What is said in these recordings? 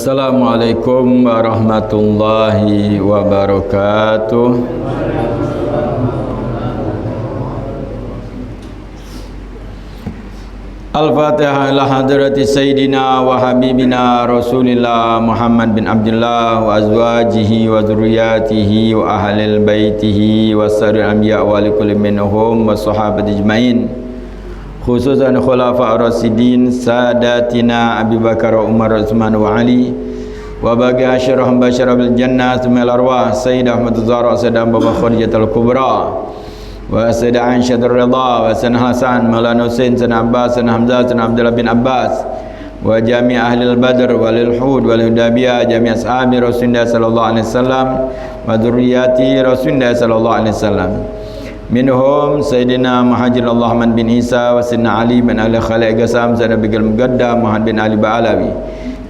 Assalamualaikum warahmatullahi wabarakatuh. Al-Fatihah ila hadrati Sayyidina wa Habibina Rasulillah Muhammad bin Abdullah wa azwajihi wa dhurriyyatihi wa ahlil baitihi wa saril anbiya wa likulli minhum wa sahabati ajmain, khususan khulafa ar-rasidin sadatina Abi Bakar wa Umar Utsman wa Ali wa bagi asyarahum basyara bil jannah thumma arwah Sayyidah Ahmad Zahra Sayyidah Baba Khadijatul Kubra wa Sayyidah Aisyah Ridha wa Sayyidina Hasan Maulana Husain Sayyidina Abbas Sayyidina Hamzah Sayyidina Abdullah bin Abbas wa jami' ahli al-Badr wal Hud wal Hudaybiyah jami' ashabi Rasulullah sallallahu alaihi wasallam wa dzurriyyati Rasulullah sallallahu alaihi wasallam. Minhum Sayyidina Muhajir Rahman bin Isa wa Sayyidina Ali bin Ali Khalid Qasam Sayyidina Bigil Muqaddam Muhammad bin Ali Ba'alawi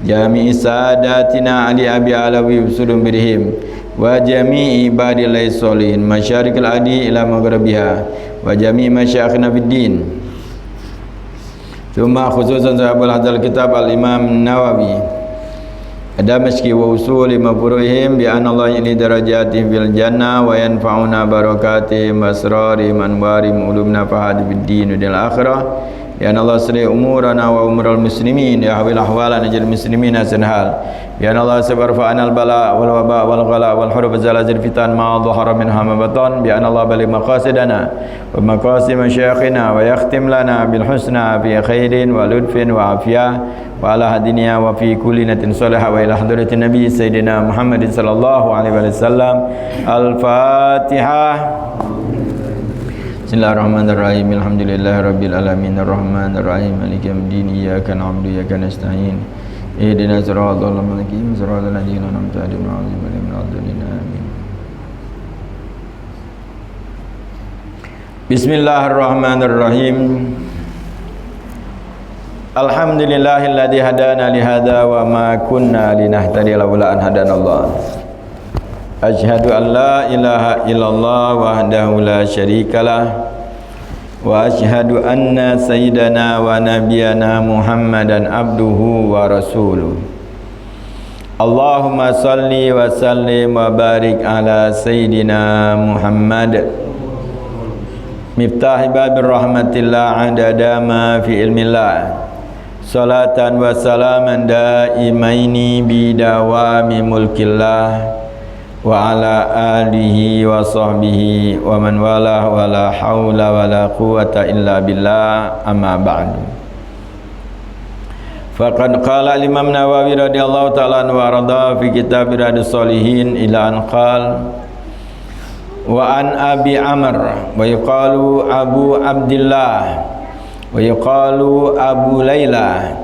jami'i sadatina Ali Abi Alawi usulun birhim wa jami'i ibadillahi sholihin masyarikil adi ila maghribiha wa jami'i masyayikhina fid din. Thumma khususan sahabul hadzal kitab al-Imam Nawawi Damashqi wa usuli mafruhim bi anna Allah ili darajatihim fil jannah wa yanfa'una barakatihim asrarihim anwarihim ulumna fahad fid din wal akhirah. Ya Allah sri umurana wa umural muslimin ya hawil ahwalana jal muslimin asanhal. Ya Allah sabarfa'ana al bala wal waba wal ghala wal huruf zalazil fitan ma dhahara minha ma batan bi anna Allah bali maqasidana wa maqasid masyayikhina wa yakhtim lana bil husna fi khairin wa ludfin wa afiyah wa ala hadinya wa fi kulli natin salihah wa ila hadratin nabi sayyidina Muhammadin sallallahu alaihi wasallam. Al-Fatihah. Bismillahirrahmanirrahim. Alhamdulillahirabbil alamin arrahmanirrahim maliki yaumiddin iyyaka na'budu wa iyyaka nasta'in ihdinas siratal mustaqim siratal ladzina an'amta 'alaihim ghairil maghdubi 'alaihim amin. Bismillahirrahmanirrahim. Alhamdulillahilladzi hadana li hadza wa ma kunna linahtadiya laula an hadanallah. Asyhadu an la ilaha illallah wahdahu la syarikalah wa asyhadu anna sayyidana wa nabiyana Muhammadan abduhu wa rasuluh. Allahumma salli wa sallim wa barik ala sayyidina Muhammad miftahi babir rahmatillah adada ma fi ilmillah salatan wa salaman daimaini bidawami mulkillah wa ala alihi wa sahbihi wa man wala wa la hawla wa la quwata illa billah amma ba'du. Faqad qala al-Imam Nawawi radhiyallahu ta'ala anhu wa radha fi kitab Riyadhus Shalihin ila an qala wa an Abi Amr wa yuqalu Abu Abdillah wa yuqalu Abu Layla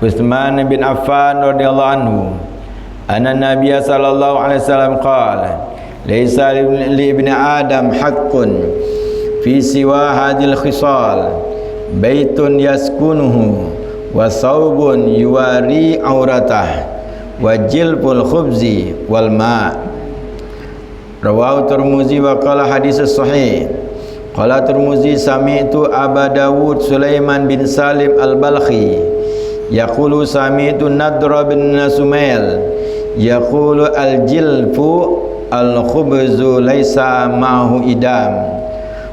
Utsman bin Affan radhiyallahu anhu anna nabiyya sallallahu alaihi wasallam qala laisa li ibni adam haqqun fi siwa hadhil khisal baitun yaskunuhu wa saubun yuwari auratah wa jilbul khubzi wal ma'. Rawahu Tirmizi wa qala hadits sahih. Qala Tirmizi sami'tu Aba Dawud Sulaiman bin Salim al-Balkhi yaqulu sami'tu Nadra bin Sumail yaqulu al-jilfu al-khubzu laysa ma'hu idam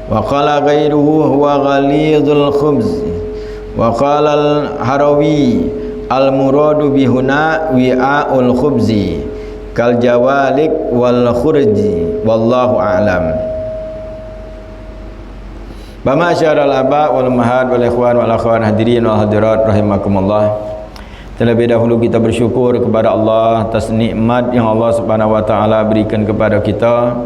wa qala ghairuhu huwa ghalidul khubz wa qala al-Harawi al-muradu bihuna wi'aul khubzi kal jawalik wal khurji wallahu a'lam. Bamasyarul aba wal ummahat wal ikhwan wal akhwat hadirin wal hadirat rahimakumullah. Terlebih dahulu kita bersyukur kepada Allah atas nikmat yang Allah Subhanahu wa taala berikan kepada kita,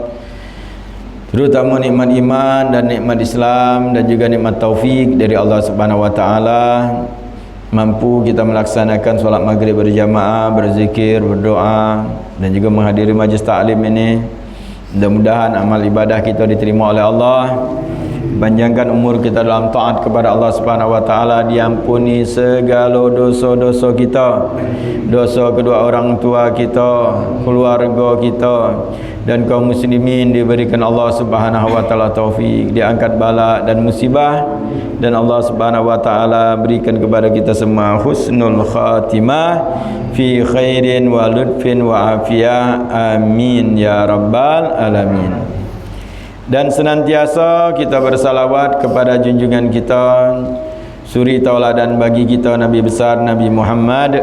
terutama nikmat iman dan nikmat Islam dan juga nikmat taufik dari Allah Subhanahu wa taala. Mampu kita melaksanakan solat maghrib berjamaah, berzikir, berdoa dan juga menghadiri majlis ta'lim ini. Mudah-mudahan amal ibadah kita diterima oleh Allah panjangkan umur kita dalam taat kepada Allah Subhanahu wa taala, diampuni segala dosa-dosa kita, dosa kedua orang tua kita, keluarga kita dan kaum muslimin, diberikan Allah Subhanahu wa taala taufik, diangkat bala dan musibah, dan Allah Subhanahu wa taala berikan kepada kita semua husnul khatimah fi khairin wa lutfin wa afiyah, amin ya rabbal alamin. Dan senantiasa kita bersalawat kepada junjungan kita, suri tauladan bagi kita, Nabi besar Nabi Muhammad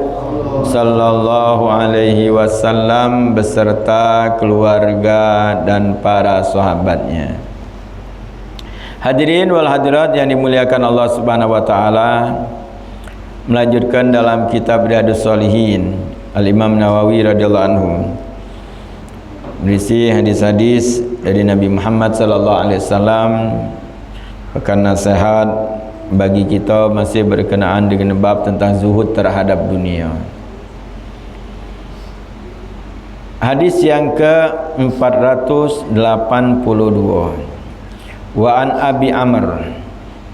sallallahu alaihi wasallam beserta keluarga dan para sahabatnya. Hadirin wal hadirat yang dimuliakan Allah Subhanahu wa taala, melanjutkan dalam kitab Riyadhus Shalihin Al-Imam Nawawi radhiyallahu anhu, berisi hadis-hadis dari Nabi Muhammad sallallahu alaihi wasallam, pekan nasihat bagi kita masih berkenaan dengan bab tentang zuhud terhadap dunia. Hadis yang ke-482. Wa an Abi Amr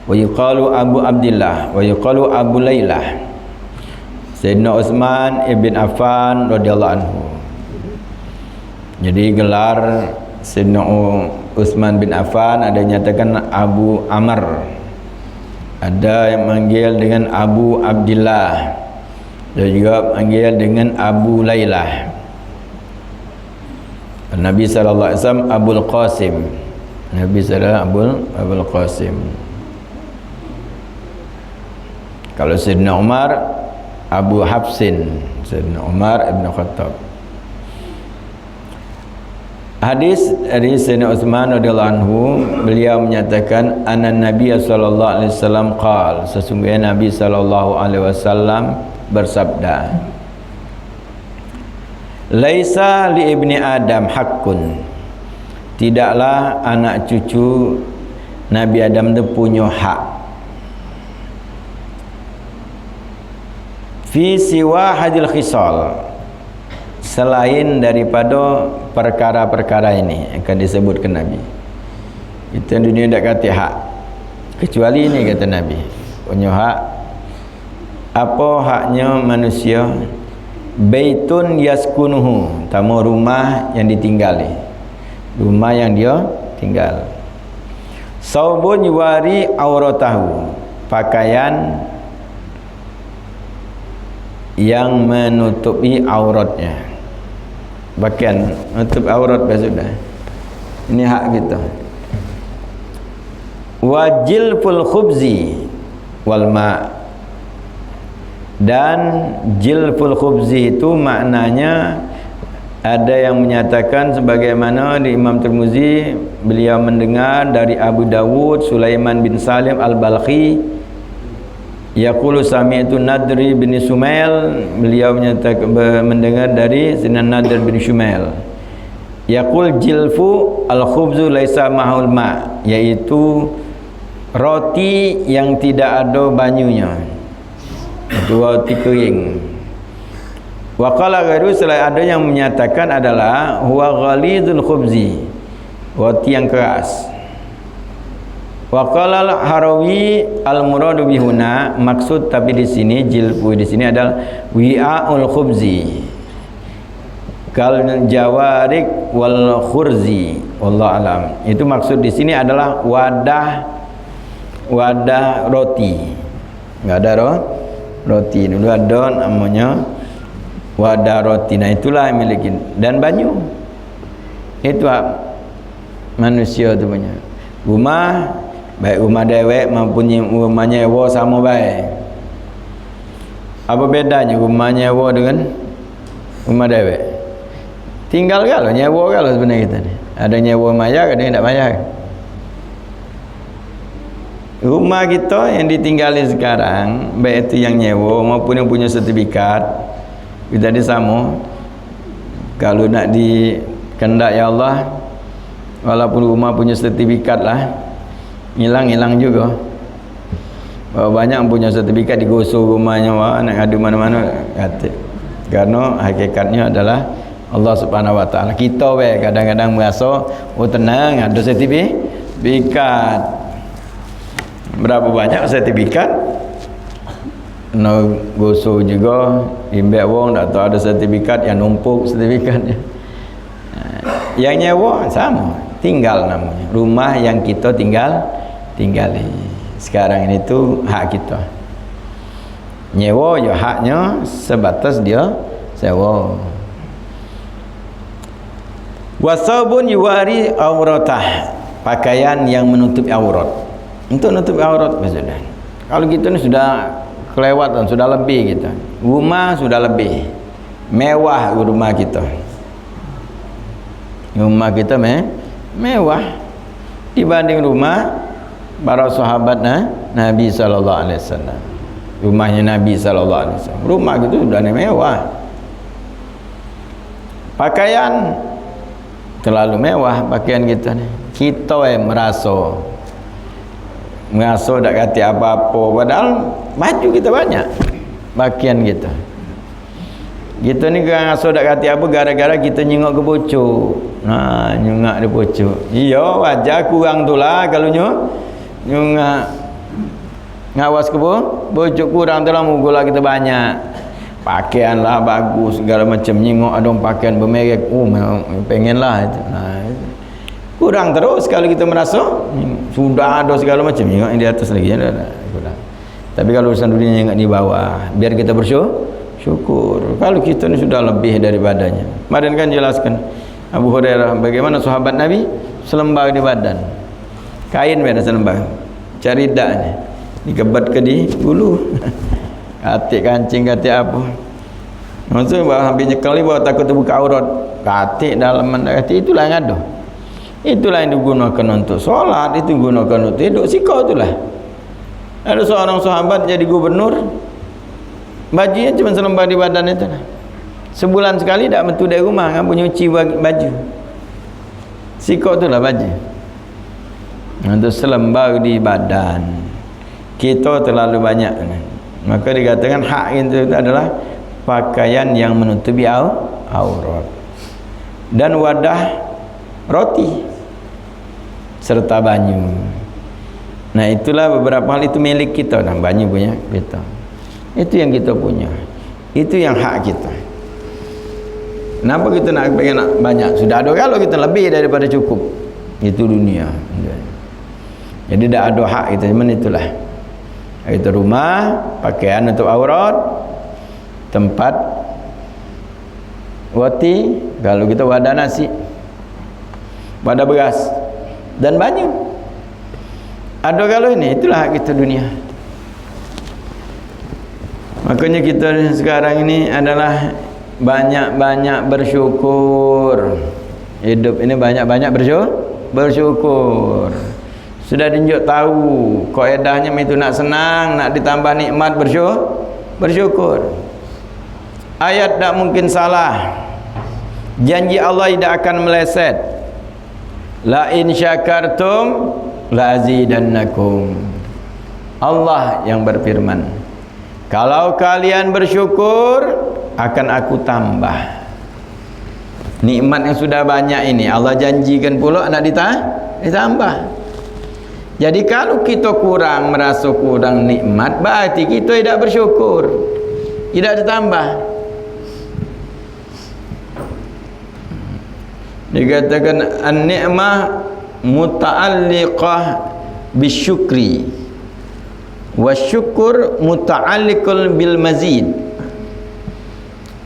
wa yuqalu Abu Abdillah wa yuqalu Abu Lailah, Sayyidina Utsman ibn Affan radhiyallahu anhu. Jadi gelar Sayyidina Utsman bin Affan ada nyatakan Abu Amr, ada yang manggil dengan Abu Abdillah, dan juga manggil dengan Abu Lailah. Nabi sallallahu alaihi wasallam Abul Qasim, Nabi sallallahu Abul Qasim. Kalau Sayyidina Umar Abu Hafsin, Sayyidina Umar ibn Khattab. Hadis dari Sayyidina Utsman radhiyallahu anhu, beliau menyatakan anna Nabi sallallahu alaihi wasallam qala, sesungguhnya Nabi sallallahu alaihi wasallam bersabda, laisa li ibni Adam haqqun, tidaklah anak cucu Nabi Adam itu punya hak, fi siwa hadil khisal, selain daripada perkara-perkara ini akan disebutkan Nabi. Kita dunia tak kata hak, kecuali ini kata Nabi punya hak. Apa haknya manusia? Baitun yaskunuhu, tamu rumah yang ditinggali, rumah yang dia tinggal. Saubun yuwari auratahu, pakaian yang menutupi auratnya, pakaian menutup aurat sudah. Ini hak kita. Wajilful khubzi wal ma, dan jilful khubzi itu maknanya ada yang menyatakan sebagaimana di Imam Tirmizi, beliau mendengar dari Abu Dawud Sulaiman bin Salim al-Balkhi yaqulu sami'tu Nadri bin Shumail, beliau menyatakan mendengar dari Sinan Nadr bin Shumail, yaqul jilfu al-khubzu laisa mahul ma, yaitu roti yang tidak ada banyunya, itu roti kering. Wa qala ghairu, selain ada yang menyatakan adalah huwa ghalidul khubzi, roti yang keras. Wa qala al-Harawi al-muradu bihuna, maksud tapi di sini jilfu di sini adalah wi'aul khubzi kal jawarik wal khurzi, wallahu alam. Itu maksud di sini adalah wadah roti. Enggak ada roti dulu ada namanya wadah roti. Nah itulah yang miliki, dan banyu itu manusia tu punya rumah, baik rumah dewek maupun rumah nyewa sama baik. Apa bedanya rumah nyewa dengan rumah dewek? Tinggal kalau nyewa kalau sebenarnya kita ni ada nyewa bayar, ada yang tak bayar. Rumah kita yang ditinggali sekarang, baik itu yang nyewa maupun yang punya sertifikat, kita di sama. Kalau nak dikendak ya Allah, walaupun rumah punya sertifikat lah, hilang juga. Banyak yang punya sertifikat digosok rumahnya, wah, nak ngadu mana-mana kata. Karena hakikatnya adalah Allah Subhanahu wa taala. Kita kadang-kadang merasa oh tenang ada sertifikat. Berapa banyak sertifikat no goso juga imbek wong tak tahu ada sertifikat yang numpuk sertifikatnya. Yang nyewa sama, tinggal namanya. Rumah yang kita tinggali. Sekarang ini tu hak kita. Nyewa ya haknya sebatas dia sewa. Wasabun yuwari auratah, pakaian yang menutupi aurat. Untuk menutupi aurat maksudnya. Kalau kita ni sudah kelewatan, sudah lebih kita. Rumah sudah lebih mewah rumah kita. Rumah kita mewah dibanding rumah para sahabat Nabi sallallahu alaihi wasallam. Rumahnya Nabi sallallahu alaihi wasallam. Rumah gitu sudah mewah. Pakaian terlalu mewah pakaian kita ni. Kita merasa tak kata apa-apa padahal baju kita banyak. Pakaian kita. Kita ni ngaso tak kata apa gara-gara kita nyengok ke bocor. Nyengak dia bocor. Iya, wajar kurang tu lah kalau nyengak ngawas ke bocor kurang tu lah mugula kita banyak. Pakaian lah bagus segala macam, nyengok ada pakaian bermerek. Pengen lah itu. Kurang terus kalau kita merasa sudah ada segala macam, nyengok yang di atas lagi kurang. Tapi kalau urusan dunia nyengok di bawah, biar kita bersyukur. Kalau kita ni sudah lebih daripadanya. Kemarin kan jelaskan Abu Hurairah bagaimana sahabat Nabi selembang di badan. Kain beda selembang. Cari daknya. Dikebat ke di bulu. Katik kancing katik apa. Maksud bahawa hampir nyekali bahawa takut terbuka aurat. Katik dalaman katik itulah yang ada. Itulah yang digunakan untuk solat, itu digunakan untuk hidup. Sikau itulah. Ada seorang sahabat jadi gubernur, bajunya cuma selembang di badan itu lah. Sebulan sekali tak metu dari rumah kan nyuci baju. Sikau itulah baju. Untuk selembang di badan. Kita terlalu banyak. Maka dikatakan hak itu adalah pakaian yang menutupi aurat. Dan wadah roti serta banyu. Nah itulah beberapa hal itu milik kita dan banyu punya kita. Itu yang kita punya. Itu yang hak kita. Kenapa kita nak pengen nak banyak? Sudah ada kalau kita lebih daripada cukup. Itu dunia. Jadi dah ada hak kita, cuman itulah. Itu rumah, pakaian untuk aurat, tempat wati, kalau kita wadah nasi, wadah beras dan banyu. Ada kalau ini, itulah hak kita dunia. Makanya kita sekarang ini adalah banyak-banyak bersyukur. Hidup ini banyak-banyak bersyukur. Sudah tunjuk tahu kaedahnya itu nak senang, nak ditambah nikmat bersyukur. Ayat tak mungkin salah. Janji Allah tidak akan meleset. La in syakartum la azidannakum. Allah yang berfirman, kalau kalian bersyukur akan aku tambah. Nikmat yang sudah banyak ini Allah janjikan pula nak ditambah. Jadi kalau kita kurang, merasa kurang nikmat, berarti kita tidak bersyukur, tidak ditambah. Dikatakan an-ni'mah muta'alliqah bisyukri wa syukur muta'alliqul bil mazid.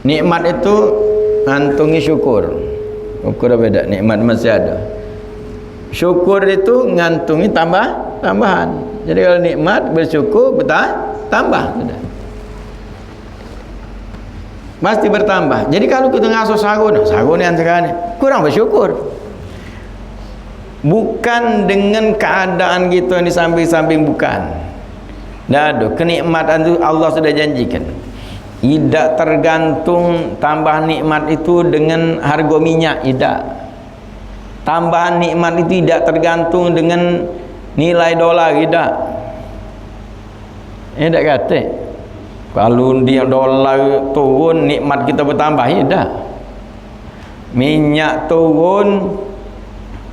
Nikmat itu ngantungi syukur. Syukur beda, nikmat masih ada. Syukur itu ngantungi tambahan. Jadi kalau nikmat bersyukur tambah sudah. Pasti bertambah. Jadi kalau kita ngasuh sarun yang sekarang kurang bersyukur. Bukan dengan keadaan kita yang di samping-samping, bukan. Dah kenikmatan itu Allah sudah janjikan. Tidak tergantung tambah nikmat itu dengan harga minyak, tidak. Tambahan nikmat itu tidak tergantung dengan nilai dolar, tidak. Tak kata kalau dia dolar turun nikmat kita bertambah, tidak. Minyak turun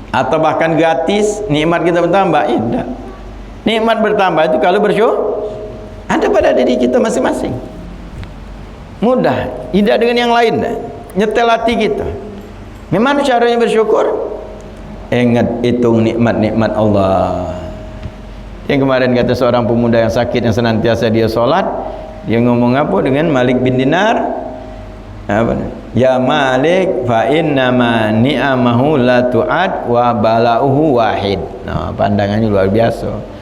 atau bahkan gratis nikmat kita bertambah, tidak. Nikmat bertambah itu kalau bersyukur ada pada diri kita masing-masing. Mudah, tidak dengan yang lain dah. Nyetel hati kita. Memang caranya bersyukur? Ingat hitung nikmat-nikmat Allah. Yang kemarin kata seorang pemuda yang sakit yang senantiasa dia solat, dia ngomong apa dengan Malik bin Dinar? Apa? Ya Malik fa innama ni'amahu la tu'ad wa bala'uhu wahid. Nah, pandangannya luar biasa.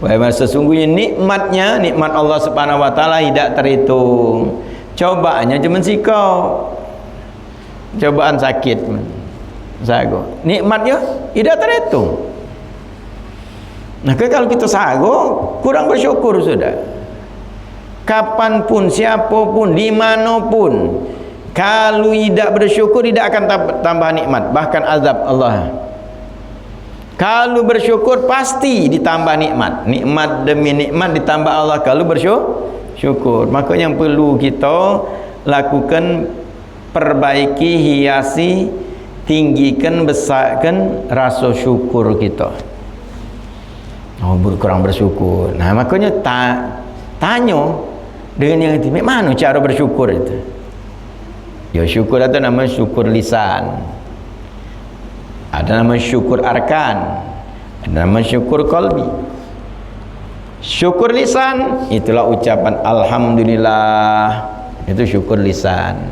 Wahai sesungguhnya nikmatnya, nikmat Allah Subhanahu wa taala tidak terhitung. Cobaannya cuma sikau. Cobaan sakit. Sago. Nikmatnya tidak terhitung. Nah, kalau kita sago, kurang bersyukur sudah. Kapanpun, siapapun, dimanapun, kalau tidak bersyukur tidak akan tambah nikmat, bahkan azab Allah. Kalau bersyukur pasti ditambah nikmat. Nikmat demi nikmat ditambah Allah kalau bersyukur. Maka yang perlu kita lakukan, perbaiki, hiasi, tinggikan, besarkan rasa syukur kita. Oh, kurang bersyukur. Nah, makanya tanya dengan yang intimate, mana cara bersyukur itu? Ya, syukur itu nama syukur lisan. Ada nama syukur arkan. Ada nama syukur qalbi. Syukur lisan itulah ucapan alhamdulillah. Itu syukur lisan.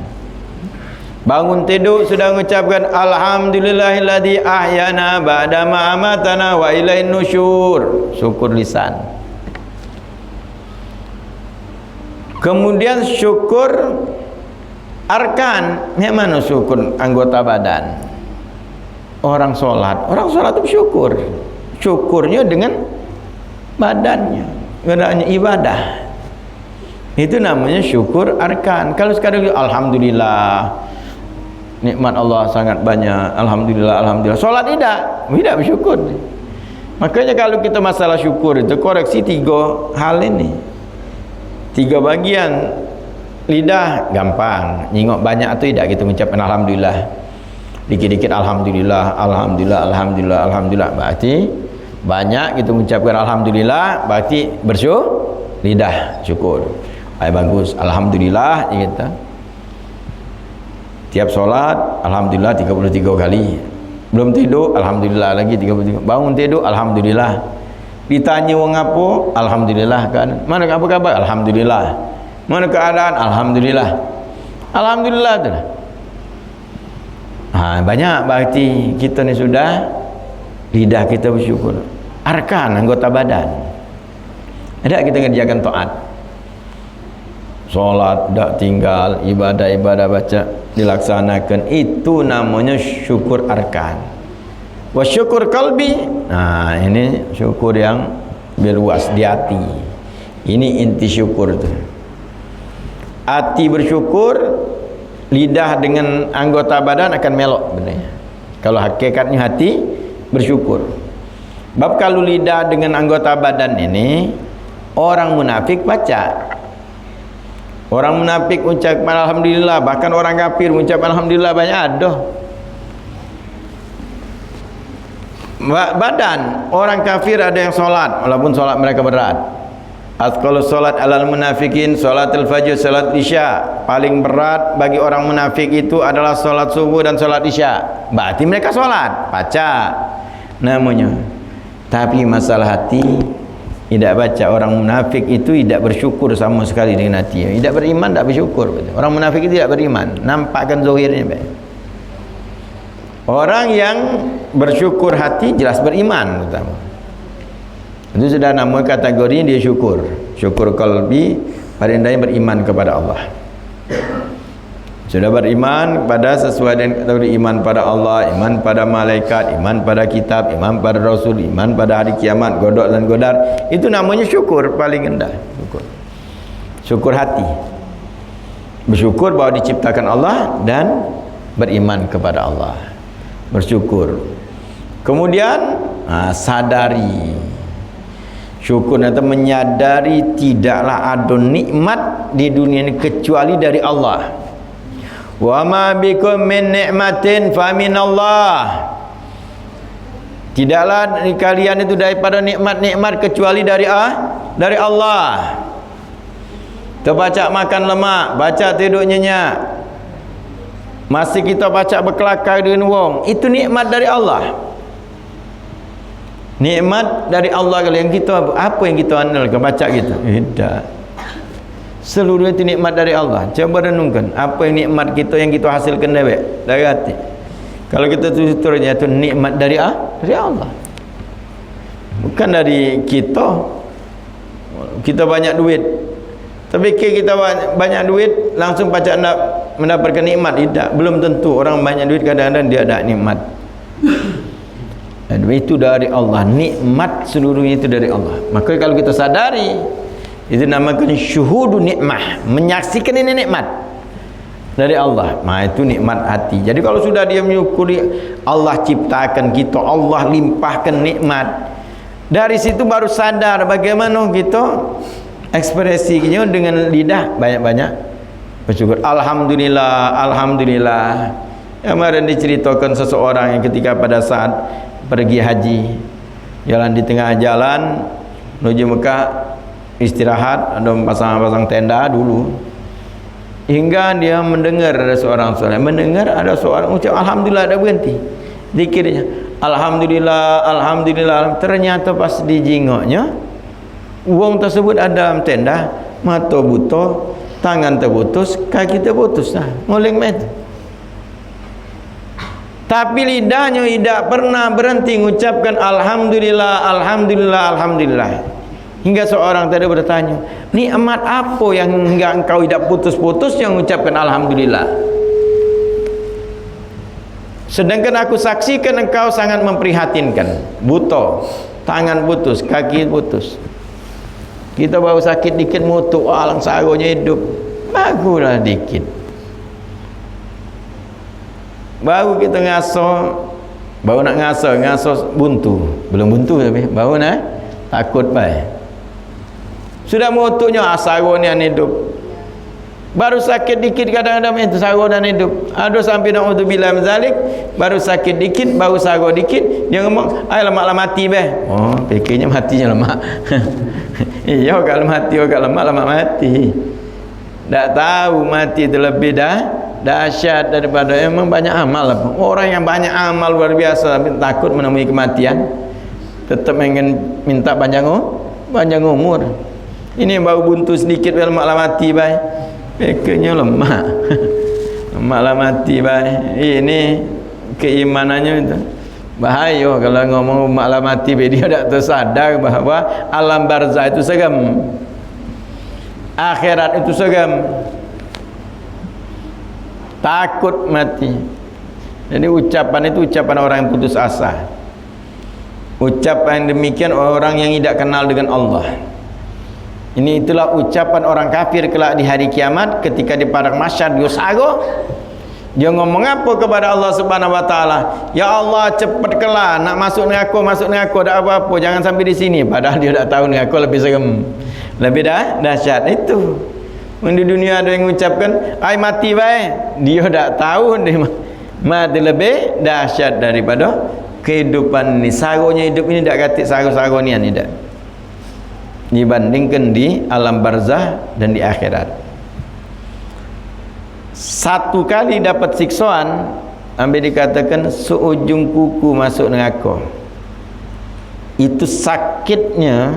Bangun tidur sudah mengucapkan alhamdulillahilladzi ahyana ba'da ma amatana wa ilaihin nusyur. Syukur lisan. Kemudian syukur arkan. Memang syukur anggota badan. Orang sholat itu bersyukur. Syukurnya dengan badannya, geraknya ibadah. Itu namanya syukur arkan. Kalau sekarang alhamdulillah, nikmat Allah sangat banyak, alhamdulillah, alhamdulillah. Solat tidak bersyukur. Makanya kalau kita masalah syukur itu koreksi 3 hal ini. 3 bagian. Lidah gampang, nyingok banyak atau tidak kita mengucapkan alhamdulillah. Dikit-dikit alhamdulillah, alhamdulillah, alhamdulillah, alhamdulillah. Berarti banyak kita mengucapkan alhamdulillah, berarti bersyukur. Lidah syukur. Bagus, alhamdulillah kita. Tiap solat alhamdulillah 33 kali. Belum tidur alhamdulillah lagi 33. Bangun tidur alhamdulillah. Ditanya wong apa? Alhamdulillah kan. Mana apa kabar? Alhamdulillah. Mana keadaan? Alhamdulillah. Alhamdulillah tu. Banyak berarti kita ni sudah lidah kita bersyukur. Arkan anggota badan. Ada kita kerjakan taat. Solat tak tinggal, ibadah-ibadah baca dilaksanakan, itu namanya syukur arkan. Wa syukur qalbi, nah ini syukur yang berluas di hati. Ini inti syukur tu. Hati bersyukur, lidah dengan anggota badan akan melok benarnya. Kalau hakikatnya hati bersyukur. Bab kalau lidah dengan anggota badan ini, orang munafik baca. Orang munafik ucap alhamdulillah, bahkan orang kafir ucap alhamdulillah banyak ada. Badan orang kafir ada yang solat, walaupun solat mereka berat. Asqalu solat alal munafikin salatul fajr, salat isya. Paling berat bagi orang munafik itu adalah solat subuh dan solat isya. Berarti mereka solat, baca namanya. Tapi masalah hati tidak baca. Orang munafik itu tidak bersyukur sama sekali dengan hati. Tidak beriman, tidak bersyukur. Orang munafik itu tidak beriman. Nampakkan zahirnya baik. Orang yang bersyukur hati jelas beriman pertama. Itu sudah nama kategori dia syukur. Syukur qalbi, pada indahnya beriman kepada Allah. Sudah beriman pada sesuai dengan kategori iman pada Allah, iman pada malaikat, iman pada kitab, iman pada rasul, iman pada hari kiamat, godok dan godar. Itu namanya syukur paling rendah. Syukur hati. Bersyukur bahwa diciptakan Allah dan beriman kepada Allah. Bersyukur. Kemudian sadari. Syukur itu menyadari tidaklah ada nikmat di dunia ini kecuali dari Allah. Wa ma bikum min ni'matin fa min Allah. Tidaklah dari kalian itu daripada nikmat-nikmat kecuali dari Allah. Kita baca makan lemak, baca tidur nyenyak, masih kita baca berkelakar dengan wong, itu nikmat dari Allah. Nikmat dari Allah. Kalau yang kita, apa yang kita andalkan, baca gitu, tidak. Seluruh itu nikmat dari Allah. Coba renungkan, apa yang nikmat kita yang kita hasilkan dari hati. Kalau kita tuturnya itu nikmat dari Allah, bukan dari kita. Kita banyak duit, tapi kita banyak duit langsung baca nak mendapatkan nikmat. Tidak, belum tentu. Orang banyak duit kadang-kadang dia ada nikmat. Itu dari Allah. Nikmat seluruhnya itu dari Allah. Maka kalau kita sadari, itu namakan syuhudu nikmah, menyaksikan ini nikmat dari Allah. Itu nikmat hati. Jadi kalau sudah dia menyukuri Allah ciptakan kita, Allah limpahkan nikmat, dari situ baru sadar bagaimana kita ekspresinya dengan lidah banyak-banyak bersyukur. Alhamdulillah, alhamdulillah. Kemarin diceritakan seseorang yang ketika pada saat pergi haji, jalan di tengah jalan menuju Mekah, istirahat, ada pasang-pasang tenda dulu, hingga dia mendengar ada seorang ucap alhamdulillah, ada berhenti zikirnya, alhamdulillah, alhamdulillah. Ternyata pas dijingoknya, wong tersebut ada dalam tenda, mata buta, tangan terputus, kaki terputus, nguling met. Tapi lidahnya tidak pernah berhenti mengucapkan alhamdulillah, alhamdulillah, alhamdulillah. Hingga seorang tadi bertanya, nikmat apa yang hingga engkau tidak putus-putus yang mengucapkan alhamdulillah? Sedangkan aku saksikan engkau sangat memprihatinkan. Buta, tangan putus, kaki putus. Kita baru sakit dikit mutu, alang sagonya hidup, baguslah dikit. Baru kita baru nak ngaso buntu, belum buntu tapi baru nak takut baik. Sudah mutunya sagonya hidup. Baru sakit dikit kadang-kadang itu sagonya hidup. Ada sampai naudzubillah min zalik, baru sakit dikit, baru sago dikit, dia ngomong, "Ai lemak mati beh." Oh, fikirnya matinya lemak. Iya, kalau mati, kalau lemak mati. Tak tahu mati itu lebih dahsyat daripada, memang banyak amal. Orang yang banyak amal luar biasa tapi takut menemui kematian, tetap ingin minta panjang umur. Ini baru buntu sedikit lemaklah mati baik. Pikirnya lemak. Lemaklah mati baik. Ini keimanannya itu bahaya. Kalau ngomong lemaklah mati baik, dia tak tersadar bahawa alam barzah itu seram, akhirat itu seram. Takut mati. Jadi ucapan itu ucapan orang yang putus asa. Ucapan demikian orang yang tidak kenal dengan Allah. Ini itulah ucapan orang kafir kelak di hari kiamat, ketika di padang mahsyar dia sago. Dia ngomong apa kepada Allah Subhanahu wa taala? Ya Allah, cepat kelak nak masuk neraka, tak apa-apa, jangan sampai di sini. Padahal dia tak tahu neraka lebih seram, lebih dahsyat itu. Di dunia ada yang mengucapkan ai mati baik, dia tak tahu dia mati lebih dahsyat daripada kehidupan ini. Sagonya hidup ini tak kata sago-sago ni tidak, dibandingkan di alam barzah dan di akhirat. Satu kali dapat siksaan sampai dikatakan seujung kuku masuk neraka. Itu sakitnya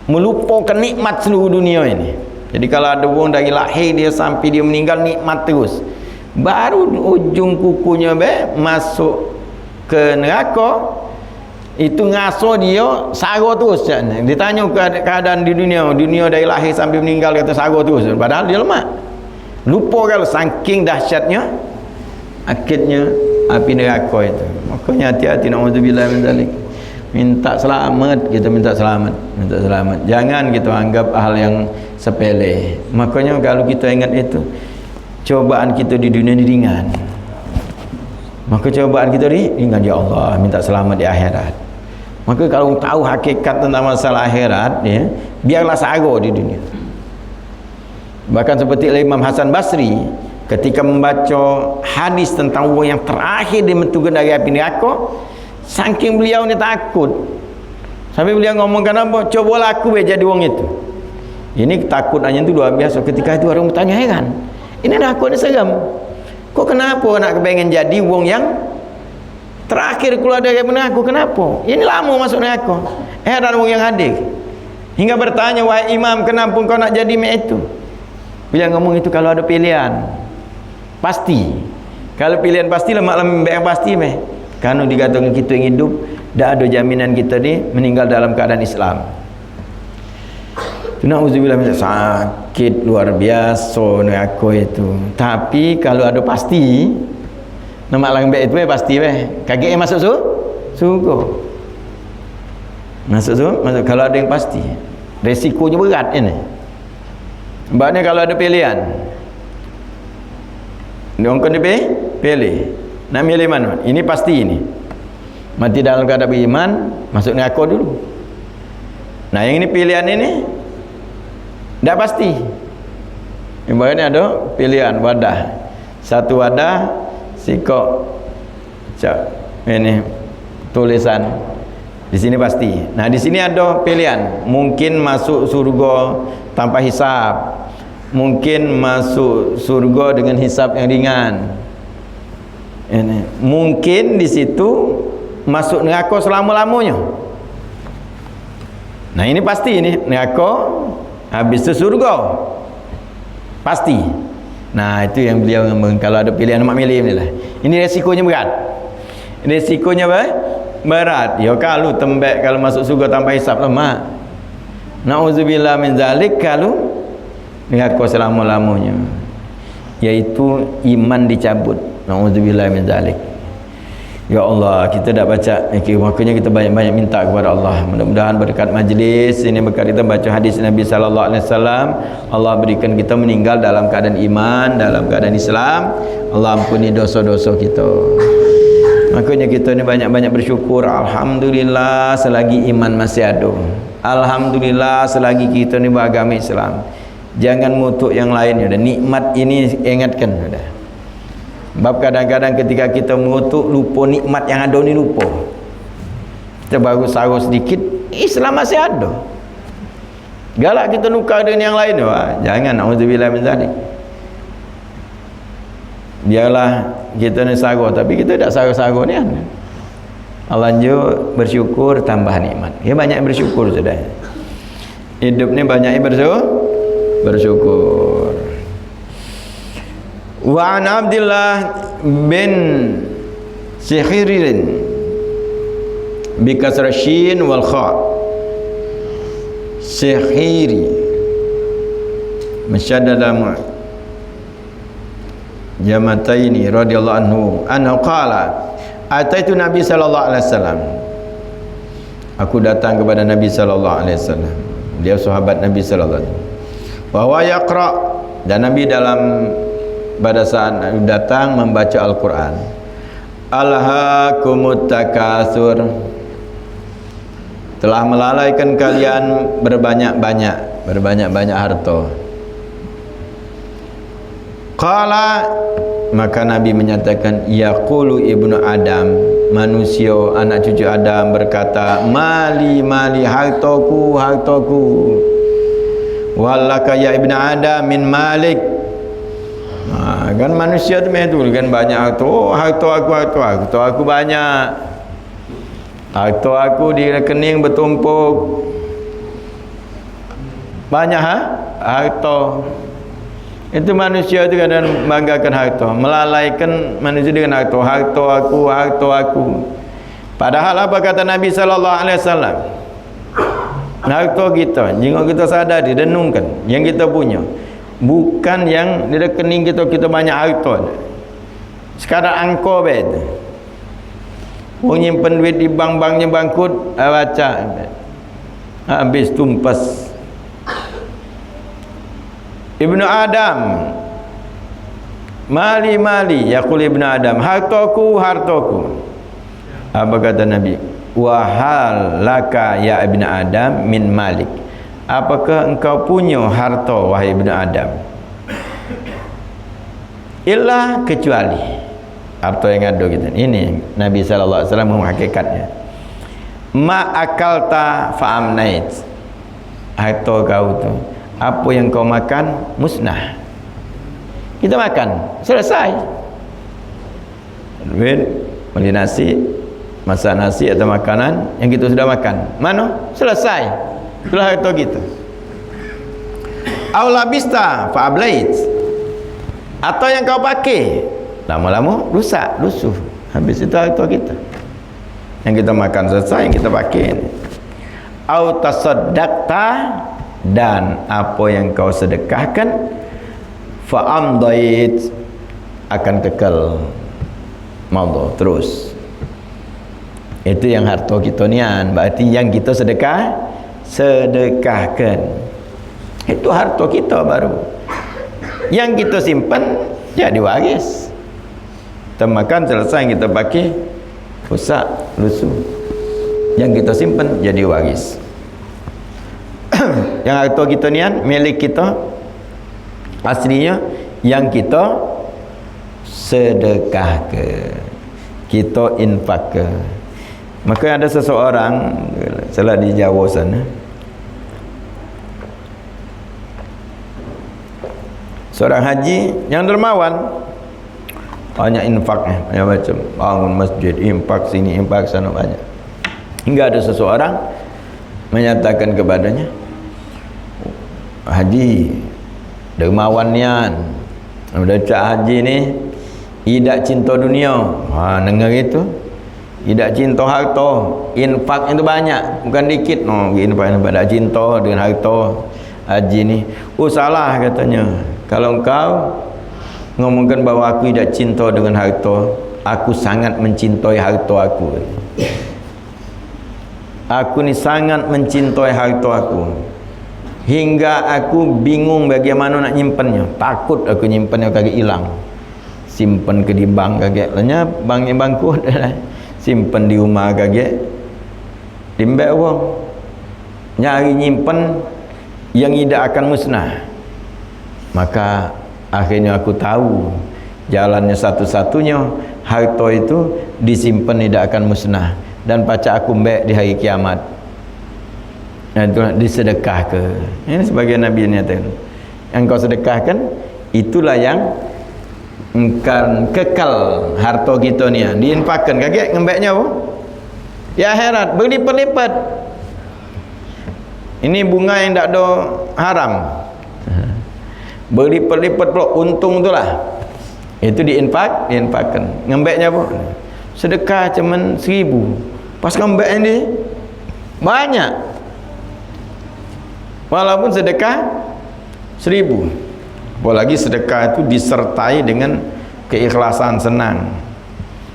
melupakan nikmat seluruh dunia ini. Jadi kalau ada orang dari lahir dia sampai dia meninggal nikmat terus, baru ujung kukunya masuk ke neraka, itu ngaso dia sago terus. Ditanya keadaan di dunia dari lahir sampai meninggal, kata sago terus, padahal dia lemah, lupa kalau saking dahsyatnya akhirnya api neraka itu. Makanya hati-hati, naudzubillah min zalik. Minta selamat, kita minta selamat. Jangan kita anggap hal yang sepele. Makanya kalau kita ingat itu, cobaan kita di dunia ini ringan, maka cobaan kita ringan. Ya Allah, minta selamat di akhirat. Maka kalau tahu hakikat tentang masalah akhirat, ya, biarlah sago di dunia. Bahkan seperti Imam Hasan Basri ketika membaca hadis tentang orang yang terakhir dimentukan dari api neraka, Saking beliau ni takut, sampai beliau ngomongkan apa, cobalah aku jadi wong itu. Ini takutnya itu luar biasa. Ketika itu orang bertanya, heran, ini dah aku ni seram, kok kenapa nak kepengen jadi wong yang terakhir keluar dari neraka? Kenapa? Ini lama masuk neraka. Heran wong yang hadir, hingga bertanya, wahai imam, kenapa kau nak jadi mek itu? Beliau ngomong itu kalau ada pilihan pasti. Kalau pilihan pasti, lemak yang pasti meh. Karena dikatakan kita yang hidup, dah ada jaminan kita ni meninggal dalam keadaan Islam. Na'udzubillah, sakit luar biasa neraka itu. Tapi kalau ada pasti, lemak lembek itu pasti meh. Kaki masuk surga. Masuk kalau ada yang pasti. Resikonya berat ini. Sebabnya kalau ada pilihan, orang kena pilih. Nak milih mana? Ini pasti ini. Mati dalam keadaan beriman, masuk neraka dulu. Nah, yang ini pilihan ini tak pasti. Ibaratnya ada pilihan wadah. Satu wadah sikok ini tulisan. Di sini pasti. Nah, di sini ada pilihan. Mungkin masuk surga tanpa hisab, mungkin masuk surga dengan hisab yang ringan. Ini mungkin di situ masuk neraka selama-lamanya. Nah, ini pasti ini neraka, habis itu surga. Pasti. Nah, itu yang beliau ngomong, kalau ada pilihan nak milih inilah. Ini resikonya berat. Resikonya berat. Ya kalau tembak, kalau masuk surga tanpa hisab lemak. Na'udzubillah min zalik, kalau neraka selama-lamanya, yaitu iman dicabut. Na'udzubillah min zalik. Ya Allah, kita dah baca, makanya kita banyak-banyak minta kepada Allah. Mudah-mudahan berkat majlis ini, berkat kita baca hadis Nabi sallallahu alaihi wasallam, Allah berikan kita meninggal dalam keadaan iman, dalam keadaan Islam. Allah ampuni dosa-dosa kita. Makanya kita ni banyak-banyak bersyukur. Alhamdulillah selagi iman masih ada. Alhamdulillah selagi kita ni beragama Islam. Jangan mutuk yang lain. Sudah nikmat ini ingatkan sudah. Sebab kadang-kadang ketika kita mengutuk, lupa nikmat yang ada ni, lupa. Kita baru sarau sedikit, Islam masih ada. Galak kita nukar dengan yang lain. Wah, jangan, na'udzubillah min zalik. Biarlah kita ni sarau, tapi kita tak sarau-sarau ni kan. Lanjut bersyukur, tambah nikmat. Ya, banyak bersyukur sudah. Hidup ni banyak bersyukur. Wa an Abdullah bin Sikhirin bi kasra shin wal kha. Sikhiri masyaddada jamataini radhiyallahu anhu qala ataitu Nabi sallallahu alaihi wasallam. Aku datang kepada Nabi sallallahu alaihi wasallam. Dia sahabat Nabi sallallahu alaihi wasallam. Bahwa yaqra, dan Nabi dalam pada saat datang membaca Al-Quran. Alhaakumut takatsur, telah melalaikan kalian berbanyak-banyak harta. Qala, maka Nabi menyatakan, yaqulu ibnu Adam, manusia anak cucu Adam berkata, mali hartaku walaka ya ibnu Adam min malik. Kan manusia tu memang tu kan banyak harta aku banyak, harta aku di rekening bertumpuk banyak harta. Itu manusia tu kadang banggakan harta, melalaikan manusia dengan harta aku. Padahal apa kata Nabi sallallahu alaihi wasallam? Harta kita, jika kita sadari, renungkan yang kita punya, bukan yang di rekening kita banyak harta. Sekarang angko bet. Orang nyimpen duit di bank-banknya bangkrut, baca habis tumpas. Ibnu Adam, mali yaqul ibnu Adam, hartaku. Apa kata Nabi? Wa hal laka ya ibnu Adam min malik, apakah engkau punya harta wahai ibnu Adam? Illa, kecuali harta yang ada kita. Ini Nabi sallallahu alaihi wasallam menghakikatnya. Ma akalta fa amnait. Harta kau tu, apa yang kau makan musnah. Kita makan, selesai. Duit, beli nasi, masak nasi atau makanan yang kita sudah makan. Mana? Selesai. Itulah harta kita. Aw labista fa ablait. Atau yang kau pakai lama-lama rusak, lusuh. Habis itu harta kita. Yang kita makan selesai, yang kita pakai. Aw tasaddaqta, dan apa yang kau sedekahkan fa amdait, akan kekal madha terus. Itu yang harta kita nian, berarti yang kita sedekahkan itu harta kita baru. Yang kita simpan jadi waris. Kita makan selesai, kita pakai rusak, lusuh. Yang kita simpan jadi waris. Yang harta kita nian milik kita aslinya, yang kita sedekahkan, kita infakkan. Maka ada seseorang salah di Jawa sana, seorang haji yang dermawan, banyak infaknya, banyak macam, bangun masjid, infak sini, infak sana, banyak. Hingga ada seseorang menyatakan kepadanya, haji dermawan nian, udah cak haji ni tidak cinta dunia. Dengar itu, tidak cinta harta, infak itu banyak, bukan dikit. Infak tidak cinta dengan harta. Haji ni, salah katanya. Kalau engkau ngomongkan bahawa aku tidak cinta dengan harta, aku sangat mencintai harta aku. Aku ni sangat mencintai harta aku, hingga aku bingung bagaimana nak nyimpannya. Takut aku nyimpannya kagak hilang. Simpan ke di bank kagak, lanya banknya bangkrut. Simpan di rumah kagak, dimbek wong. Nyari nyimpan yang tidak akan musnah. Maka akhirnya aku tahu jalannya satu-satunya harta itu disimpan tidak akan musnah, dan pacak aku mbek di hari kiamat. Dan itu disedekah ke. Ini sebagai Nabi nyatakan, yang kau sedekahkan itulah yang engkan kekal harta kita ni. Diinfakkan kagak ngembeknya di akhirat berlipat-lipat. Ini bunga yang tak ada haram, berlipat-lipat pula untung itulah. Itu diinfakkan. Ngembeknya apa? Sedekah cuman 1,000, pas ngembek ini banyak. Walaupun sedekah 1,000, apalagi sedekah itu disertai dengan keikhlasan, senang.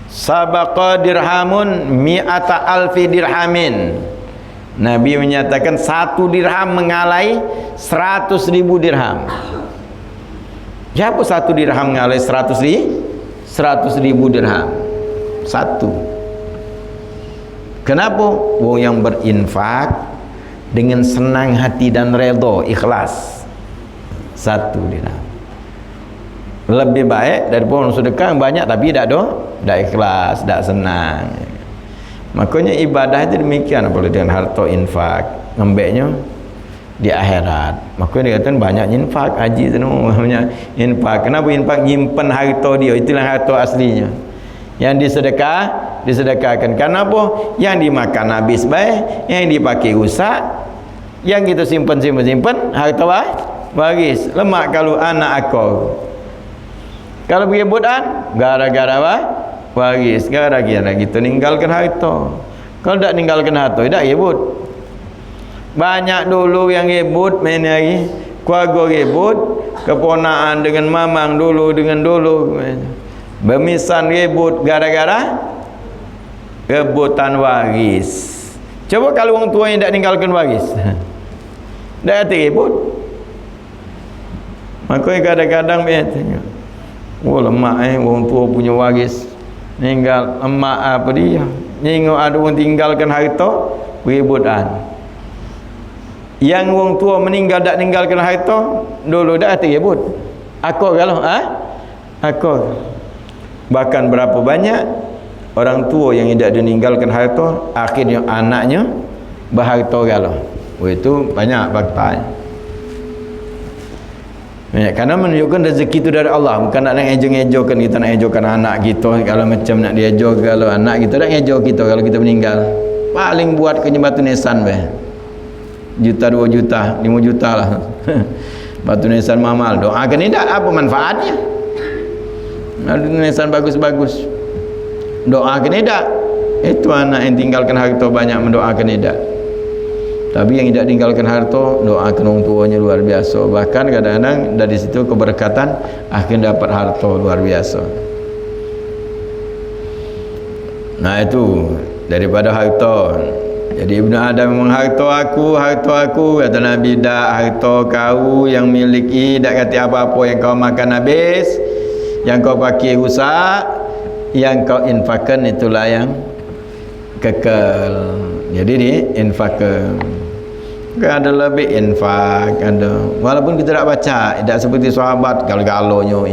Sabaqa dirhamun mi'ata alfi dirhamin. Nabi menyatakan 1 dirham mengalai 100.000 dirham. Siapa 1 dirham mengalai 100.000 dirham? 1. Kenapa? Wong yang berinfak dengan senang hati dan redha, ikhlas, 1 dirham lebih baik daripada orang sedekah banyak tapi tak ikhlas, tak senang. Makanya ibadah itu demikian, apalagi dengan harta infak, ngembeknya di akhirat. Makanya dia kata banyak infak, haji tu banyak infak. Kenapa infak? Nyimpan harta dia, itulah harta aslinya. Yang disedekahkan. Kenapa? Yang dimakan habis baik, yang dipakai rusak, yang kita simpan harta waris. Lemak kalau anak akal. Kalau pergi budan, gara-gara waris, gara-gara kita ninggalkan harta. Kalau tak ninggalkan harta, tak ribut. Banyak dulu yang ribut, main lagi keluarga ribut, keponaan dengan mamang dulu bermisan ribut gara-gara rebutan waris. Coba kalau orang tua yang tak ninggalkan waris, dah ribut. Makanya kadang-kadang tengok, lemak orang tua punya waris, ninggal emak apa dia, nengok ada orang tinggalkan harta, ributan. Yang orang tua meninggal tak ninggalkan harta, dulu dah ribut. Aku kalau aku Bahkan berapa banyak orang tua yang tidak meninggalkan harta, akhirnya anaknya berharta galau. Itu banyak fakta. Karena menunjukkan rezeki itu dari Allah, bukan nak ejo-ejokan kita, nak ejokan anak kita. Kalau macam nak diejo kalau anak kita, nak ejo kita kalau kita meninggal. Paling buat kenyang batu nisan juta, 2 juta, 5 juta lah. Batu nisan mahal. Doakan tidak apa manfaatnya. Batu nisan bagus-bagus. Doakan tidak. Itu anak yang tinggalkan harta banyak mendoakan tidak. Tapi yang tidak tinggalkan harta, doakan orang tuanya luar biasa. Bahkan kadang-kadang dari situ keberkatan akhirnya dapat harta luar biasa. Nah itu daripada harta. Jadi Ibnu Adam memang harta aku, kata Nabi. Tak, harta kau yang miliki, tak kata apa-apa yang kau makan habis, yang kau pakai rusak, yang kau infakkan itulah yang kekal. Jadi ni infak ada lebih infak, ada walaupun kita tak baca, tidak seperti sahabat galau-galaunya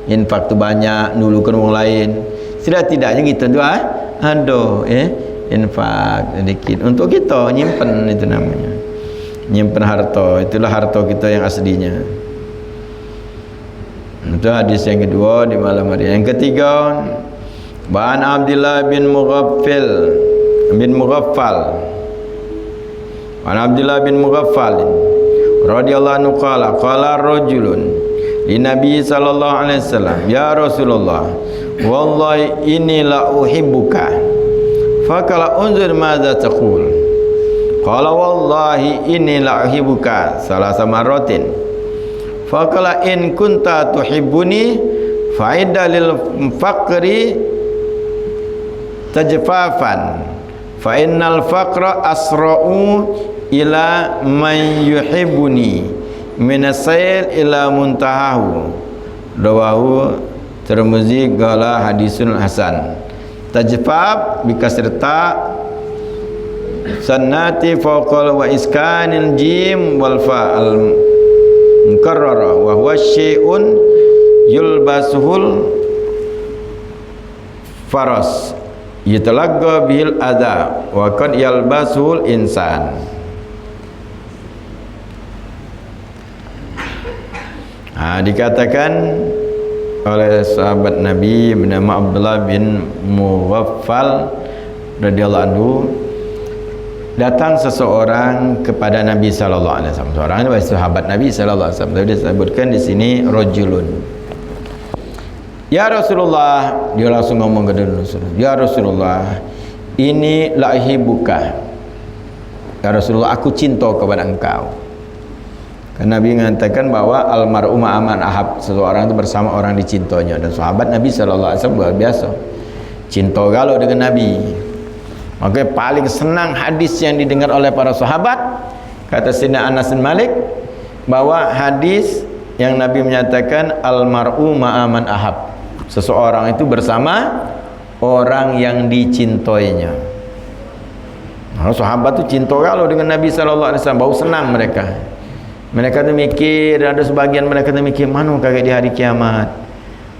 infak tu banyak, nulukan orang lain. Tidak-tidaknya kita tu ada infak sedikit untuk kita nyimpen, itu namanya nyimpen harta. Itulah harta kita yang aslinya. Itu hadis yang kedua di malam hari. Yang ketiga, Ba'an Abdullah bin Mughaffal An Abdullah bin Mughaffal radhiyallahu anhu qala rajulun li Nabi sallallahu alaihi wasallam, ya Rasulullah, wallahi inni la uhibbuka, faqala unzur madza taqul. Qala wallahi inni la uhibbuka salasa marratin, faqala in kunta tuhibbuni fa'idda lil faqri tajfafan fa innal faqra asra'u ila man yuhibbuni minasayl ila muntahahu. Rawahu Tirmizi qala hadisun hasan. Tajfaf bikasrita sannati fawqal wa iskanil jim wal fa'al mukarrara wa huwa syai'un yulbasuhul faras yatalaqqa bihil adha wa qad yalbasuhul insan. Dikatakan oleh sahabat Nabi bernama Abdullah bin Mughaffal radhiyallahu anhu, datang seseorang kepada Nabi sallallahu alaihi wasallam. Seorang itu sahabat Nabi sallallahu alaihi wasallam. Tapi disebutkan di sini rajulun. Ya Rasulullah, dia langsung ngomong ke Rasulullah. Ya Rasulullah, ini la uhibbuka. Ya Rasulullah, aku cinta kepada engkau. Karena Nabi mengatakan bahwa almar'u ma'aman ahab, seseorang itu bersama orang dicintanya. Dan sahabat Nabi sallallahu alaihi wasallam luar biasa cinta galau dengan Nabi. Maka paling senang hadis yang didengar oleh para sahabat, kata Sayyidina Anas bin Malik, bahwa hadis yang Nabi menyatakan almar'u ma'aman ahab, seseorang itu bersama orang yang dicintainya. Nah, sahabat itu cinta galau dengan Nabi sallallahu alaihi wasallam, bau senang mereka. Mereka tu mikir, ada sebagian mereka tu mikir, mana kakek di hari kiamat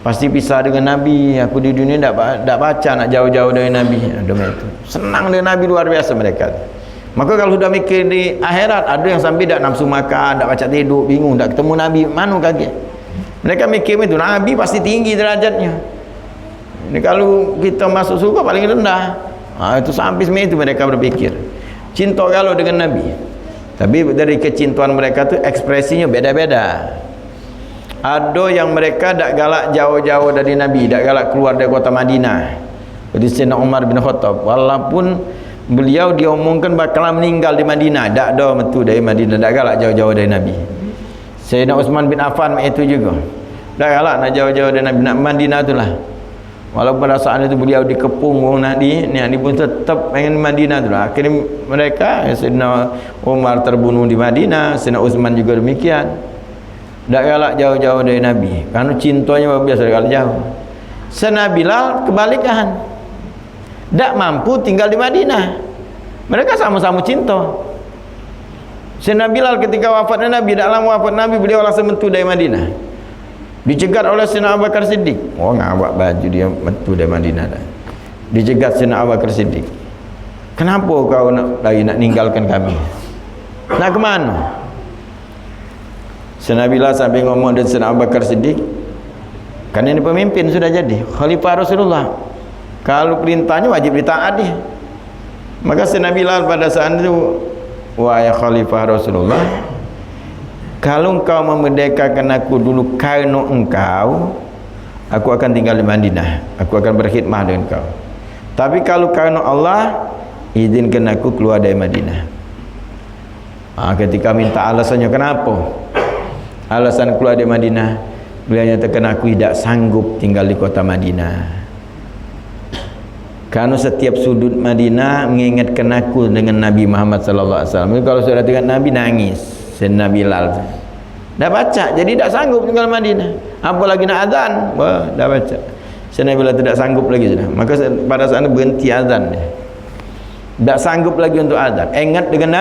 pasti pisah dengan Nabi. Aku di dunia tak baca nak jauh-jauh dari Nabi. Itu senang dengan Nabi luar biasa mereka. Maka kalau sudah mikir di akhirat, ada yang sampai tak nafsu makan, tak baca tidur, bingung, tak ketemu Nabi, mana kakek. Mereka mikir itu Nabi pasti tinggi derajatnya. Ini kalau kita masuk surga paling rendah. Itu sampai semua itu mereka berpikir. Cinta kalau dengan Nabi. Tapi dari kecintaan mereka tu ekspresinya beda-beda. Ada yang mereka tak galak jauh-jauh dari Nabi, tak galak keluar dari kota Madinah. Jadi Sayyidina Umar bin Khattab, walaupun beliau diomongkan bakal meninggal di Madinah, tak ada metu dari Madinah, tak galak jauh-jauh dari Nabi. Sayyidina Utsman bin Affan itu juga, tak galak nak jauh-jauh dari Nabi, nak Madinah itulah. Walaupun perasaan itu beliau dikepung orang Nabi pun tetap pengen Madinah tu lah. Akhirnya mereka, Sayyidina Umar terbunuh di Madinah, Sayyidina Utsman juga demikian. Tak galak jauh-jauh dari Nabi, karena cintanya biasa galak jauh. Sayyidina Bilal kebalikan, tak mampu tinggal di Madinah. Mereka sama-sama cinta. Sayyidina Bilal ketika wafatnya Nabi, tak lama wafat Nabi, beliau langsung mentu dari Madinah. Dicegat oleh Sayyidina Abu Bakar Siddiq. Oh, ngawak baju dia metu dari Madinah dah. Dicegat Sayyidina Abu Bakar Siddiq. Kenapa kau nak ninggalkan kami? Nak ke mana? Sayyidina Bilal sampai ngomong dengan Sayyidina Abu Bakar Siddiq, kan ini pemimpin sudah jadi khalifah Rasulullah, kalau perintahnya wajib ditaati. Maka Sayyidina Bilal pada saat itu, wahai khalifah Rasulullah, kalau engkau memerdekakan aku dulu karena engkau, aku akan tinggal di Madinah, aku akan berkhidmah dengan kau. Tapi kalau karena Allah, izinkan aku keluar dari Madinah. Ketika minta alasannya kenapa alasan keluar dari Madinah, beliau nyatakan aku tidak sanggup tinggal di kota Madinah, karena setiap sudut Madinah mengingatkan aku dengan Nabi Muhammad sallallahu alaihi wasallam. Kalau sudah tengok Nabi nangis. Sayyidina Bilal dah baca, jadi tak sanggup tinggal Madinah, apalagi nak azan. Wah, dah baca. Sayyidina Bilal tidak sanggup lagi sudah. Maka pada saat itu berhenti azan dia. Tak sanggup lagi untuk azan. Ingat dengan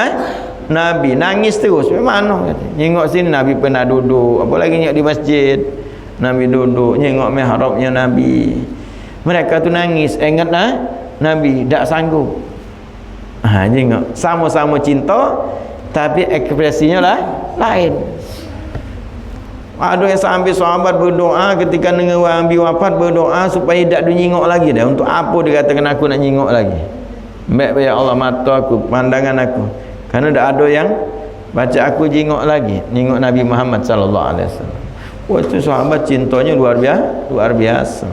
Nabi, nangis terus. Memang nyengok sini Nabi pernah duduk, apalagi nyengok di masjid Nabi duduk, nyengok mihrabnya Nabi. Mereka tu nangis, ingat Nabi, tak sanggup. Nyengok sama-sama cinta, tapi ekspresinya lah lain. Ada yang sampai sahabat berdoa ketika dengar Nabi wafat, berdoa supaya tak nyengok lagi dah. Untuk apa dia katakan aku nak nyengok lagi? Baik ya Allah, mata aku, pandangan aku, karena tak ada yang baca aku jengok lagi, jengok Nabi Muhammad sallallahu alaihi wasallam. Wah, itu sahabat cintanya luar biasa.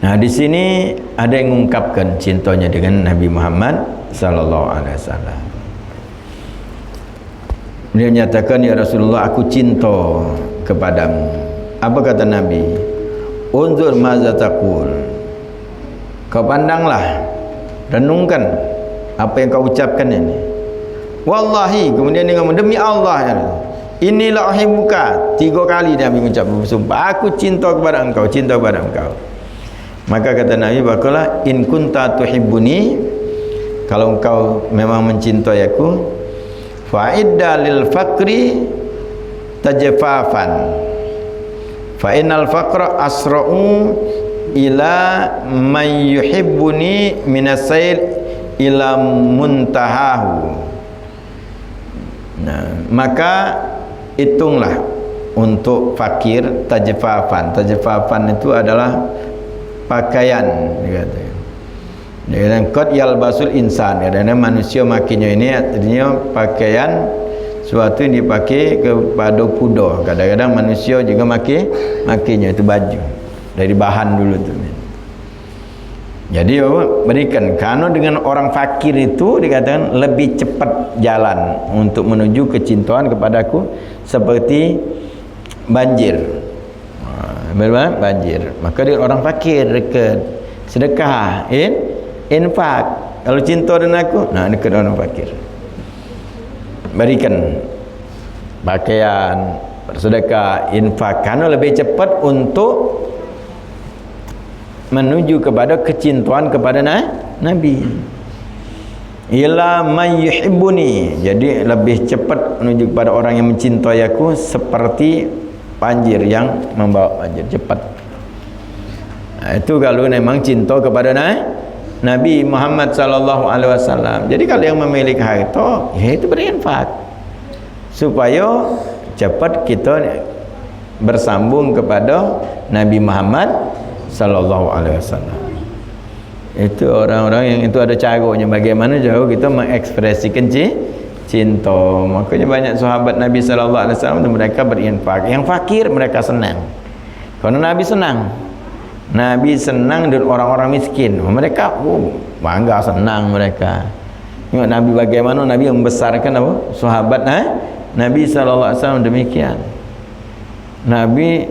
Nah, di sini ada yang mengungkapkan cintanya dengan Nabi Muhammad sallallahu alaihi wasallam. Dia nyatakan, ya Rasulullah, aku cinta kepadamu. Apa kata Nabi? Unzur maza taqul. Kau pandanglah, renungkan apa yang kau ucapkan ini. Wallahi, kemudian dia ngomong, demi Allah ya, inilah uhibbuka. 3 kali Nabi mengucap bersumpah, aku cinta kepada engkau, cinta kepada engkau. Maka kata Nabi, bakalah in kunta tuhibbuni, kalau engkau memang mencintai aku, fa'idda lil faqri tajfafan, fa innal faqra asra'u ila man yuhibbuni minasail ila muntahahu. Nah, maka hitunglah untuk fakir tajfafan. Tajfafan itu adalah pakaian, dia kata. Dia kata qad yalbasul insan, kadang manusia makinya ini artinya pakaian suatu yang dipakai kepada kuda. Kadang-kadang manusia juga makinya itu baju dari bahan dulu tu. Jadi berikan, karena dengan orang fakir itu dikatakan lebih cepat jalan untuk menuju kecintaan kepadaku seperti banjir. Banjir, maka dia orang fakir dekat sedekah, infak. Kalau cinta dengan aku, nah dekat orang fakir, berikan pakaian, bersedekah, infak, karena lebih cepat untuk menuju kepada kecintaan kepada Nabi. Ila may yuhibbuni, jadi lebih cepat menuju kepada orang yang mencintai aku seperti banjir yang membawa banjir cepat. Nah, itu kalau memang cinta kepada Nabi Muhammad sallallahu alaihi wasallam. Jadi kalau yang memiliki harta, ya itu berinfak supaya cepat kita bersambung kepada Nabi Muhammad sallallahu alaihi wasallam. Itu orang-orang yang itu ada caranya bagaimana jauh kita mengekspresikan cinta. Makanya banyak sahabat Nabi sallallahu alaihi wasallam mereka berinfak. Yang fakir mereka senang. Karena Nabi senang. Nabi senang dengan orang-orang miskin. Mereka bangga, senang mereka. Tengok Nabi bagaimana Nabi membesarkan apa? Sahabat Nabi sallallahu alaihi wasallam demikian. Nabi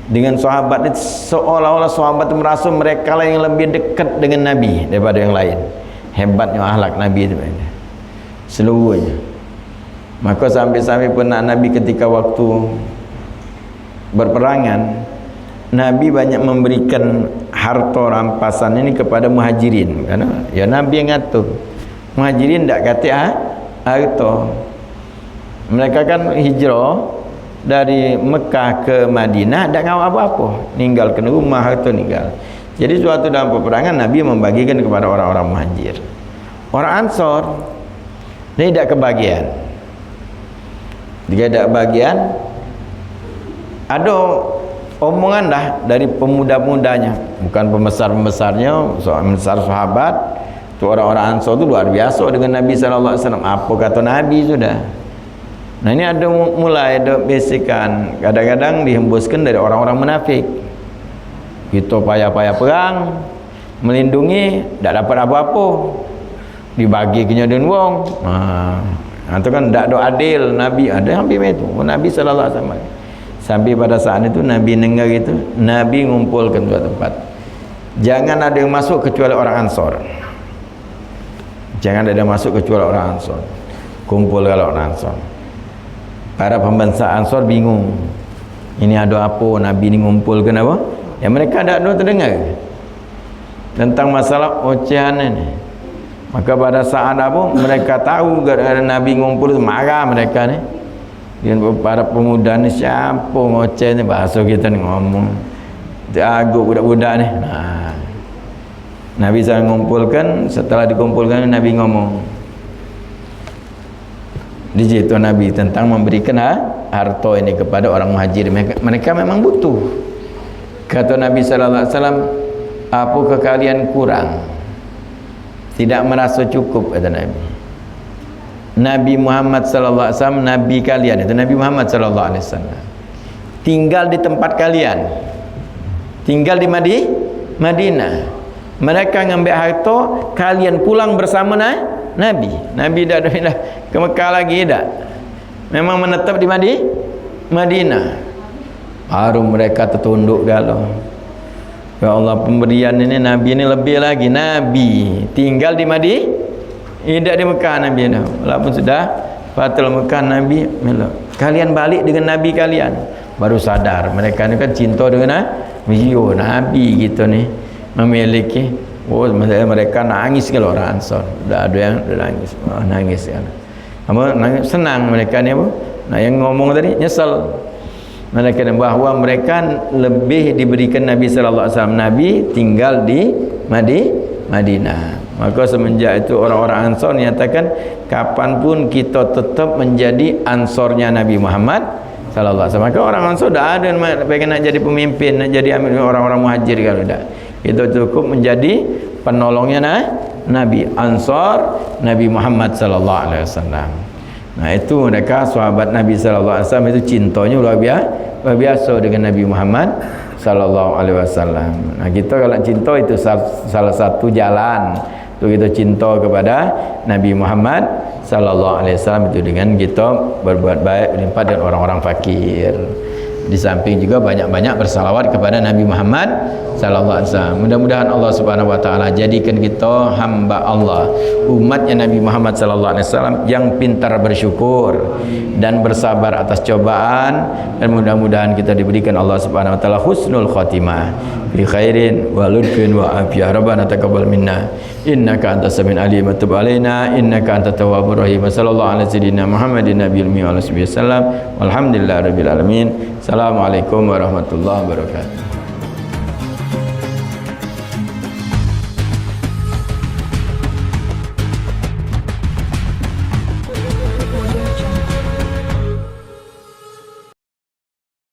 dengan sahabat itu seolah-olah sahabat itu merasa mereka lah yang lebih dekat dengan Nabi daripada yang lain. Hebatnya akhlak Nabi itu seluruhnya. Maka sampai-sampai pernah Nabi ketika waktu berperangan, Nabi banyak memberikan harta rampasan ini kepada muhajirin, karena ya Nabi yang ngatur. Muhajirin tak kata harta. Mereka kan hijrah dari Mekah ke Madinah, tak ngau apa-apa, ninggalkan rumah itu ninggal. Jadi suatu dalam peperangan Nabi membagikan kepada orang-orang muhajir. Orang Ansor ini tidak kebagian. Jika tidak kebagian, ada omongan dah dari pemuda-mudanya, bukan pembesar-pembesarnya, besar sahabat. Tu orang-orang Ansor tu luar biasa dengan Nabi sallallahu alaihi wasallam. Apa kata Nabi sudah. Nah ini ada mulai ada bisikan, kadang-kadang dihembuskan dari orang-orang munafik. Kita payah-payah perang, melindungi, tak dapat apa-apa. Dibagi kenyadun wong. Itu kan tak ada adil. Nabi ada hampir itu. Nabi sallallahu alaihi wasallam. Sampai pada saat itu Nabi dengar itu, Nabi ngumpulkan dua tempat. Jangan ada yang masuk kecuali orang Ansor. Jangan ada yang masuk kecuali orang Ansor. Kumpul kalau orang Ansor. Para pembangsa Ansor bingung. Ini ada apa Nabi ni ngumpulkan apa? Ya mereka tak ada terdengar tentang masalah ocehan ini. Maka pada saat apa mereka tahu gara-gara Nabi ngumpul, marah mereka ni. Dan para pemuda ni, siapa ngoceh ni, bahasa kita ni ngomong agak budak-budak ni. Nabi SAW mengumpulkan. Setelah dikumpulkan Nabi ngomong di situ Nabi tentang memberikan harta ini kepada orang muhajir. Mereka memang butuh. Kata Nabi SAW, apakah kalian kurang, tidak merasa cukup, kata Nabi. Nabi Muhammad sallallahu alaihi wasallam, nabi kalian itu Nabi Muhammad sallallahu alaihi wasallam, tinggal di tempat kalian, tinggal di Madinah. Mereka ngambil harta, kalian pulang bersama Nabi. Nabi dah ke Mekah lagi dah. Memang menetap di Madinah. Baru mereka tertunduk galau. Ya Allah, pemberian ini Nabi ini lebih lagi. Nabi tinggal di Madinah, tidak di Mekah Nabi dah. Walaupun sudah fatul Mekah Nabi, kalian balik dengan Nabi kalian. Baru sadar mereka ni kan cinta dengan Nabi gitu ni, memiliki. Mereka nangis kalau orang Ansor. Dah ada yang nangis. Nangis kan. Apa nangis senang mereka ni apa? Nah yang ngomong tadi nyesal. Mereka bahawa mereka lebih diberikan Nabi sallallahu alaihi wasallam. Nabi tinggal di Madinah. Maka semenjak itu orang-orang Ansor nyatakan kapanpun kita tetap menjadi Ansornya Nabi Muhammad sallallahu alaihi wasallam. Maka orang Ansor dah ada pengen nak jadi pemimpin, nak jadi orang-orang muhajir kalau dah. Itu cukup menjadi penolongnya Nabi Ansor Nabi Muhammad sallallahu alaihi wasallam. Nah itu mereka sahabat Nabi sallallahu alaihi wasallam itu cintanya luar biasa dengan Nabi Muhammad sallallahu alaihi wasallam. Nah kita kalau cinta itu salah satu jalan untuk kita cinta kepada Nabi Muhammad sallallahu alaihi wasallam itu dengan kita berbuat baik melimpah dengan orang-orang fakir. Di samping juga banyak-banyak bersalawat kepada Nabi Muhammad sallallahu alaihi wasallam. Mudah-mudahan Allah Subhanahu wa taala jadikan kita hamba Allah, umatnya Nabi Muhammad sallallahu alaihi wasallam yang pintar bersyukur dan bersabar atas cobaan, dan mudah-mudahan kita diberikan Allah Subhanahu wa taala husnul khatimah fi khairin wa lutfin wa afiyah. Rabbana taqabbal minna innaka antas samiul alim wa tub alaina innaka antat tawwabur rahim. Sallallahu alaihi wasallam Muhammadin nabiyil ummi wa alihi wasallam. Walhamdulillahirabbil alamin. Assalamualaikum warahmatullahi wabarakatuh.